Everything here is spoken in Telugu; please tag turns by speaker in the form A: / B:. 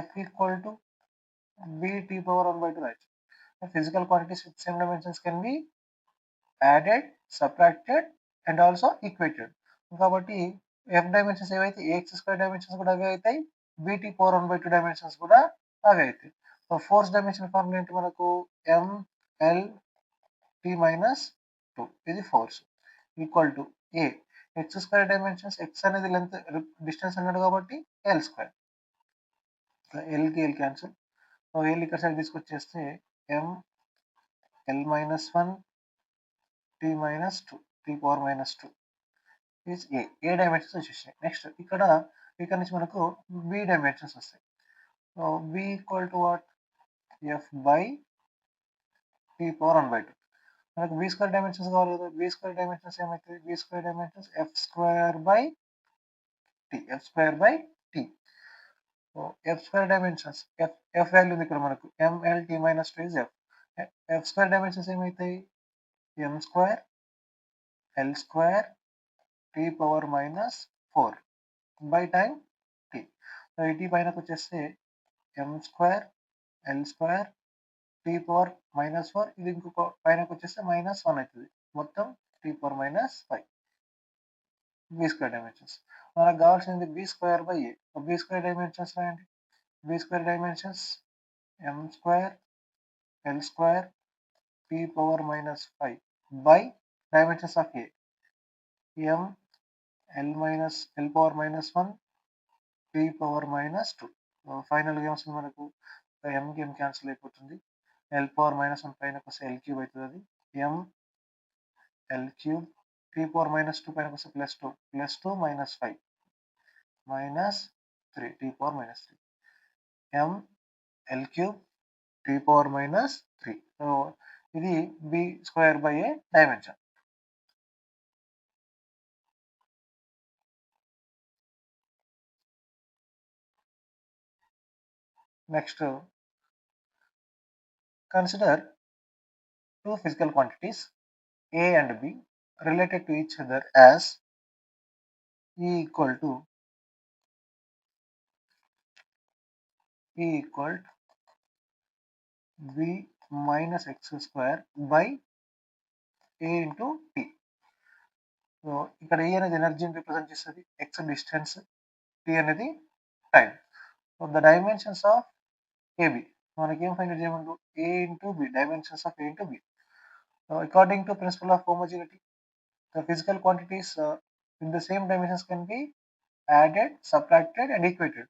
A: F equal to B T power 1 by 2 right. The physical quantities with same dimensions can be added, subtracted and also equated. కాబట్టి f డైమెన్షన్స్ ఏవైతే ax స్క్వేర్ డైమెన్షన్స్ కూడా అవే అవుతాయి, bt పవర్ 1 by 2 డైమెన్షన్స్ కూడా అవే అవుతాయి. సో ఫోర్స్ డైమెన్షన్ ఫార్ములా ఏంటి మనకు ml t minus 2 ఇది force equal to a x square dimensions x అనేది లెంత్ డిస్టెన్స్ అన్నాడు కాబట్టి l స్క్వేర్, l కి l క్యాన్సిల్. సో l ఇక్కడ సైడ్ తీసుకొచ్చేస్తే m l minus 1 t minus 2 t power minus 2 is a dimensions వచ్చేసాయి. నెక్స్ట్ ఇక్కడ నుంచి మనకు b డైమెన్షన్స్ వస్తాయి. So b equal to what f by t power 1 by 2. మనకు b స్క్వేర్ డైమెన్షన్స్ కావాలి కదా, b స్క్వేర్ డైమెన్షన్స్ ఏమవుతుంది, b square dimensions f square by t. So f square dimensions f value ఉంది ఇక్కడ మనకు ml t minus 2 is f square dimensions ఏమవుతాయి m square l square t power minus 4 by time t. So ఈ t పైనకు వచ్చేస్తే m square l square t power minus 4, ఇది ఇంకొక పైనకు వచ్చేస్తే మైనస్ 1 అవుతుంది, మొత్తం t power minus 5 B square dimensions. మనకు కావాల్సింది B square by A. B square dimensions రాయండి. B square dimensions m square l square t power minus 5 by dimensions of A m l power minus 1 t power minus 2. ఫైనల్గా ఏమొస్తుంది మనకు mకి m క్యాన్సిల్ అయిపోతుంది, l పవర్ మైనస్ 1 పైనకి వస్తే l క్యూబ్ అవుతుంది, అది m l cube t power minus 2 పైనకి వస్తే plus 2 minus 5 minus 3 t power minus 3 m l cube t power minus 3. So ఇది b square by A dimension. Next consider two physical quantities A and B related to each other as E equal to B minus x square by A into T. So ఇక్కడ E అనేది ఎనర్జీని రిప్రజెంట్ చేస్తుంది, x డిస్టెన్స్, T అనేది time. So the dimensions of AB మనకి ఏం ఫైండ్ చేయమంటారు, A into B, dimensions of A into B. So according to principle of homogeneity, the physical quantities with the same dimensions can be added, subtracted and equated.